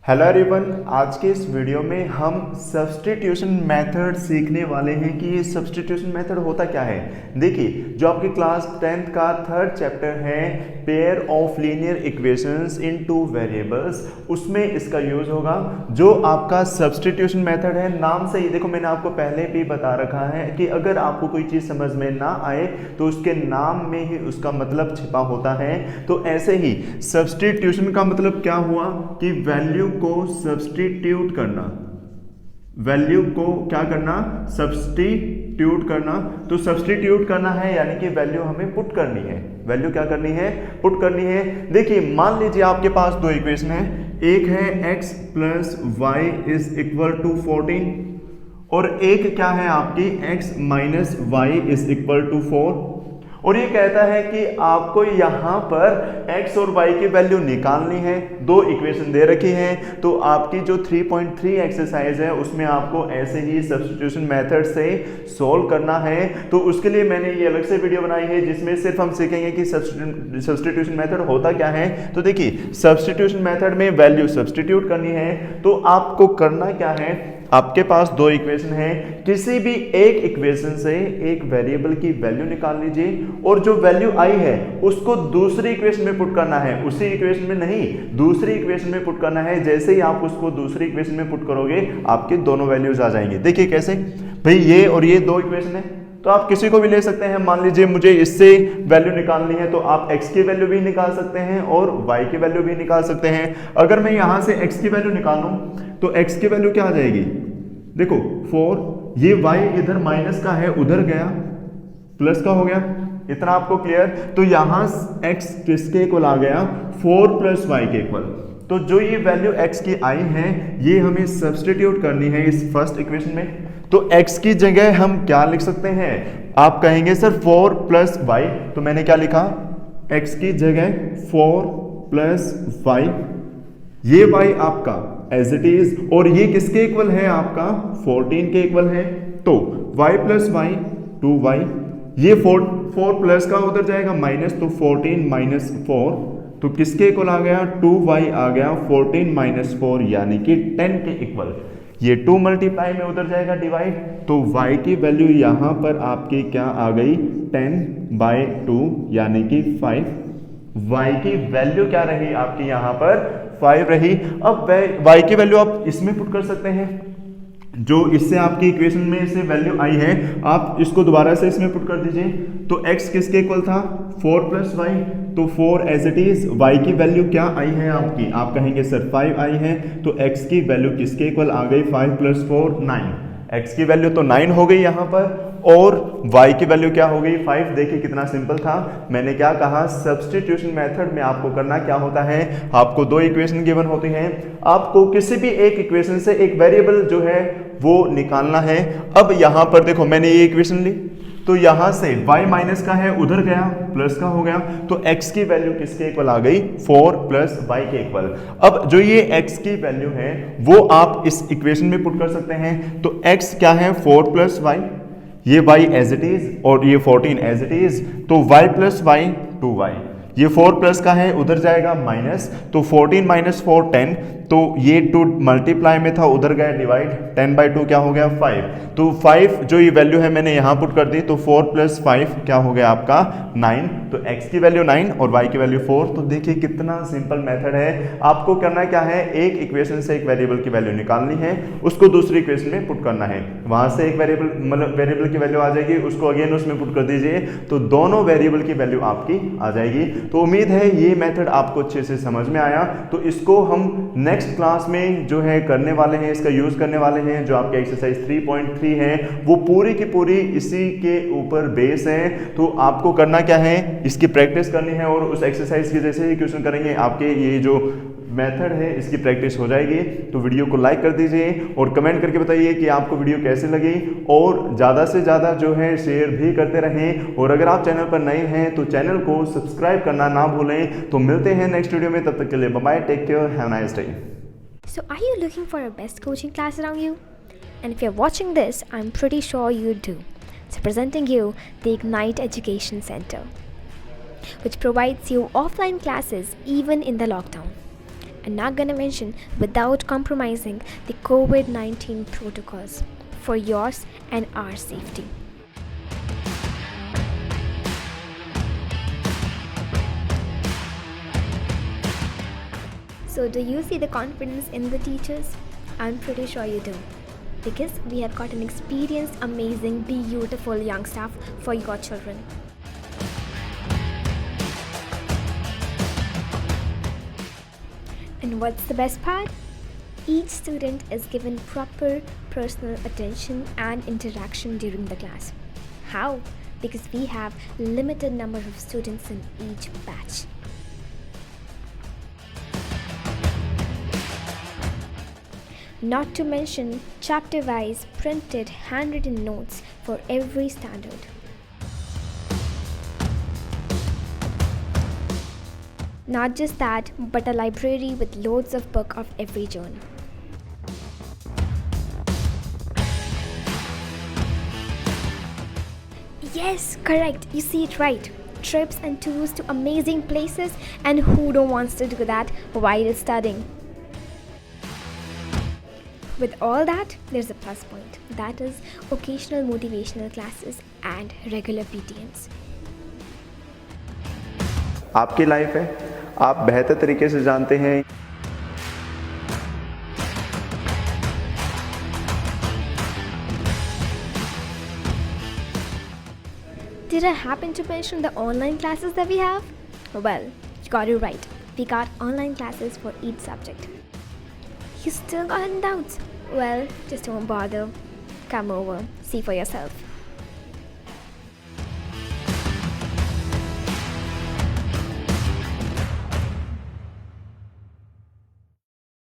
Hello everyone, आज के इस वीडियो में हम सब्स्टिट्यूशन मेथड सीखने वाले हैं कि ये सब्स्टिट्यूशन मेथड होता क्या है। देखिए, जो आपके क्लास 10th का थर्ड चैप्टर है pair of linear equations in two variables, उसमें इसका यूज होगा। जो आपका सब्स्टिट्यूशन मेथड है, नाम से ही देखो, मैंने आपको पहले भी बता रखा है कि अगर आपको कोई चीज़ समझ में ना आए तो उसके नाम में ही उसका मतलब छिपा होता है। तो ऐसे ही सब्स्टिट्यूशन का मतलब क्या हुआ कि वैल्यू को सब्स्टिट्यूट करना, वैल्यू को क्या करना, सब्स्टिट्यूट करना। तो सब्स्टिट्यूट करना है यानी कि वैल्यू हमें पुट करनी है। वैल्यू क्या करनी है, पुट करनी है। देखिए, मान लीजिए आपके पास दो इक्वेशन है, एक है x plus Y is equal to 14 और एक क्या है आपकी x minus Y is equal to 4। और ये कहता है कि आपको यहां पर x और y की वैल्यू निकालनी है। दो इक्वेशन दे रखी हैं, तो आपकी जो 3.3 एक्सरसाइज है उसमें आपको ऐसे ही सब्स्टिट्यूशन मेथड से सॉल्व करना है। तो उसके लिए मैंने ये अलग से वीडियो बनाई है जिसमें सिर्फ हम सीखेंगे कि सब्स्टिट्यूशन मेथड होता क्या है। तो देखिए, सब्स्टिट्यूशन मेथड में वैल्यू सब्स्टिट्यूट करनी है। तो आपको करना क्या है, आपके पास दो इक्वेशन है, किसी भी एक इक्वेशन से एक वेरिएबल की वैल्यू निकाल लीजिए और जो वैल्यू आई है उसको दूसरी इक्वेशन में पुट करना है। उसी इक्वेशन में नहीं, दूसरी इक्वेशन में पुट करना है। जैसे ही आप उसको दूसरी इक्वेशन में पुट करोगे आपके दोनों वैल्यूज आ जाएंगे। देखिए कैसे, भाई ये और ये दो इक्वेशन है, तो आप किसी को भी ले सकते हैं। मान लीजिए मुझे इससे वैल्यू निकालनी है तो आप x की वैल्यू भी निकाल सकते हैं और y की वैल्यू भी निकाल सकते हैं। अगर मैं यहां से x की वैल्यू निकालूं तो x की वैल्यू क्या आ जाएगी, देखो 4, ये y इधर माइनस का है उधर गया, प्लस का हो गया। इतना आपको क्लियर। तो यहां x किसके इक्वल आ गया, 4 प्लस वाई के इक्वल। तो जो ये वैल्यू x की आई है ये हमें सब्स्टिट्यूट करनी है इस फर्स्ट इक्वेशन में। तो x की जगह हम क्या लिख सकते हैं, आप कहेंगे सर 4 प्लस वाई, तो मैंने क्या लिखा, x की जगह 4 प्लस वाई, ये y आपका एज इट इज, और ये किसके इक्वल है, आपका 14 के इक्वल है। तो y प्लस वाई 2y, ये 4 प्लस का उधर जाएगा माइनस, तो 14 माइनस 4, तो किसके इक्वल आ गया, 2y आ गया 14 माइनस 4 यानी कि 10 के इक्वल। ये 2 मल्टीप्लाई में उधर जाएगा डिवाइड, तो y की वैल्यू यहां पर आपकी क्या आ गई, 10/2 यानी कि 5। y की वैल्यू क्या रही आपकी यहां पर, 5 रही। अब y की वैल्यू आप इसमें पुट कर सकते हैं, जो इससे आपकी इक्वेशन में से वैल्यू आई है आप इसको दोबारा से इसमें पुट कर दीजिए। तो x किसके इक्वल था, 4 प्लस वाई, तो 4 एज इट इज। y की वैल्यू क्या आई है आपकी, आप कहेंगे सर 5 आई है, तो x की वैल्यू किसके इक्वल आ गई, 5 प्लस 4 9। x की वैल्यू तो 9 हो गई यहाँ पर, और y की वैल्यू क्या हो गई, 5। देखिए कितना सिंपल था। मैंने क्या कहा, सब्स्टिट्यूशन मेथड में आपको करना क्या होता है, आपको दो इक्वेशन गिवन होती हैं, आपको किसी भी एक इक्वेशन से एक वेरिएबल जो है वो निकालना है। अब यहां पर देखो, मैंने ये इक्वेशन ली, तो यहां से y माइनस का है उधर गया, प्लस का हो गया, तो x की वैल्यू किसके इक्वल आ गई, 4 प्लस y के इक्वल। अब जो ये x की वैल्यू है वो आप इस इक्वेशन में पुट कर सकते हैं। तो x क्या है, 4 प्लस y, ये y एज इट इज और ये 14 एज इट इज, तो y प्लस y 2y, ये 4 प्लस का है उधर जाएगा माइनस, तो 14 माइनस 4 10, तो ये 2 मल्टीप्लाई में था उधर गया डिवाइड, 10/2 क्या हो गया, 5। तो 5 जो ये वैल्यू है मैंने यहां पुट कर दी, तो 4 प्लस 5 क्या हो गया आपका 9। तो x की वैल्यू 9 और y की वैल्यू 4। तो देखिए कितना सिंपल मेथड है। आपको करना क्या है, एक इक्वेशन से एक वेरिएबल की वैल्यू निकालनी है, उसको दूसरी इक्वेशन में पुट करना है। वहां से एक वेरिएबल मतलब वेरिएबल की वैल्यू आ जाएगी, उसको अगेन उसमें पुट कर दीजिए, तो दोनों वेरिएबल की वैल्यू आपकी आ जाएगी। तो उम्मीद है ये मेथड आपको अच्छे से समझ में आया। तो इसको हम नेक्स्ट क्लास में जो है करने वाले हैं, इसका यूज करने वाले हैं। जो आपके एक्सरसाइज 3.3 है वो पूरी की पूरी इसी के ऊपर बेस है। तो आपको करना क्या है, इसकी प्रैक्टिस करनी है, और उस एक्सरसाइज की जैसे ही क्वेश्चन करेंगे आपके ये जो मेथड है इसकी प्रैक्टिस हो जाएगी। तो वीडियो को लाइक कर दीजिए और कमेंट करके बताइए कि आपको वीडियो कैसे लगी, और ज़्यादा से ज़्यादा जो है शेयर भी करते रहें। और अगर आप चैनल पर नए हैं तो चैनल को सब्सक्राइब करना ना भूलें। तो मिलते हैं नेक्स्ट वीडियो में, तब तक के लिए bye bye, take care, have a nice day. So, are you looking for a best coaching class around you? And if you're watching this, I'm pretty sure you do. So, presenting you the Ignite Education Center, which provides you offline classes even in the lockdown. and not gonna mention without compromising the COVID-19 protocols for yours and our safety. So do you see the confidence in the teachers? I'm pretty sure you do. Because we have got an experienced, amazing, beautiful young staff for your children. And what's the best part? Each student is given proper personal attention and interaction during the class. How? Because we have limited number of students in each batch. Not to mention chapter-wise printed handwritten notes for every standard. Not just that, but a library with loads of books of every genre. Yes, correct, you see it right. Trips and tours to amazing places, and who don't wants to do that while studying? With all that, there's a plus point. That is occasional motivational classes and regular PTMs. आपकी life है, आप बेहतर तरीके से जानते हैं। Did I happen to mention the online classes that we have? Well, you got it right. We got online classes for each subject. You still got any doubts? Well, just don't bother. Come over, see for yourself.